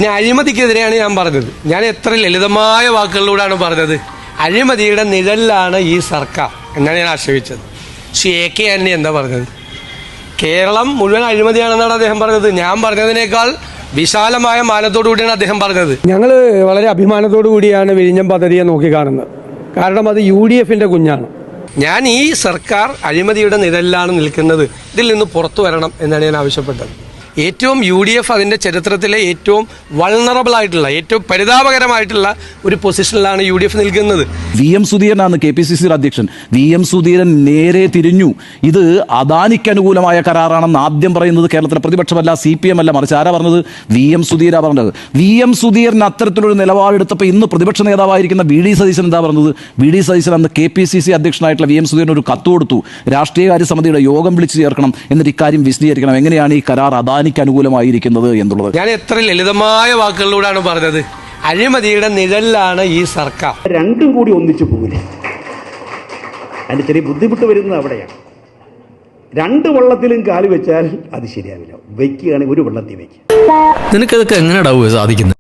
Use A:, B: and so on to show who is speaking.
A: ഞാൻ അഴിമതിക്കെതിരെയാണ് ഞാൻ പറഞ്ഞത്. ഞാൻ എത്ര ലളിതമായ വാക്കുകളിലൂടെയാണ് പറഞ്ഞത്. അഴിമതിയുടെ നിഴലിലാണ് ഈ സർക്കാർ എന്നാണ് ഞാൻ ആക്ഷേപിച്ചത്. പക്ഷേ AK ആന്റണി എന്താ പറഞ്ഞത്? കേരളം മുഴുവൻ അഴിമതിയാണെന്നാണ് അദ്ദേഹം പറഞ്ഞത്. ഞാൻ പറഞ്ഞതിനേക്കാൾ വിശാലമായ മാനത്തോടു കൂടിയാണ് അദ്ദേഹം പറഞ്ഞത്.
B: ഞങ്ങൾ വളരെ അഭിമാനത്തോടു കൂടിയാണ് വിഴിഞ്ഞം പദ്ധതിയെ നോക്കിക്കാണുന്നത്. കാരണം അത് UDFന്റെ കുഞ്ഞാണ്.
A: ഞാൻ ഈ സർക്കാർ അഴിമതിയുടെ നിഴലിലാണ് നിൽക്കുന്നത്, ഇതിൽ നിന്ന് പുറത്തു വരണം എന്നാണ് ഞാൻ ആവശ്യപ്പെട്ടത്. ഏറ്റവും UDF അതിൻ്റെ ചരിത്രത്തിലെ ഏറ്റവും വൾണറബിൾ ആയിട്ടുള്ള, ഏറ്റവും പരിതാപകരമായിട്ടുള്ള ഒരു പൊസിഷനിലാണ് UDF നിൽക്കുന്നത്.
C: VM സുധീരനാണ് KPCC അധ്യക്ഷൻ. VM സുധീരൻ നേരെ തിരിഞ്ഞു. ഇത് അദാനിക്ക് അനുകൂലമായ കരാറാണെന്ന് ആദ്യം പറയുന്നത് കേരളത്തിലെ പ്രതിപക്ഷമല്ല, CPM അല്ല, മറിച്ച് ആരാ പറഞ്ഞത്? VM സുധീര പറഞ്ഞത്. VM സുധീരൻ അത്തരത്തിലൊരു നിലപാടെടുത്തപ്പോൾ ഇന്ന് പ്രതിപക്ഷ നേതാവായിരിക്കുന്ന VD സതീശൻ എന്താ പറഞ്ഞത്? VD സതീശൻ അന്ന് KPCC അധ്യക്ഷനായിട്ടുള്ള VM സുധീരൻ ഒരു കത്ത് കൊടുത്തു. രാഷ്ട്രീയകാര്യ സമിതിയുടെ യോഗം വിളിച്ചു ചേർക്കണം, എന്നിട്ട് ഇക്കാര്യം വിശദീകരിക്കണം, എങ്ങനെയാണ് ഈ കരാർ അദാനിക്ക് അനുകൂലമായിരിക്കുന്നത് എന്നുള്ളത്.
A: ഞാൻ എത്ര ലളിതമായ വാക്കുകളിലൂടെയാണ് പറഞ്ഞത്. അഴിമതിയുടെ നിഴലിലാണ് ഈ സർക്കാർ.
D: രണ്ടും കൂടി ഒന്നിച്ചു പോകില്ല. അതിന് ചെറിയ ബുദ്ധിമുട്ട് വരുന്നത് അവിടെയാണ്. രണ്ട് വള്ളത്തിലും കാല് വെച്ചാൽ അത് ശരിയാവില്ല. വയ്ക്കുകയാണെങ്കിൽ ഒരു വള്ളത്തിൽ വയ്ക്കുക.
E: നിനക്കതൊക്കെ എങ്ങനെയാ സാധിക്കുന്നത്?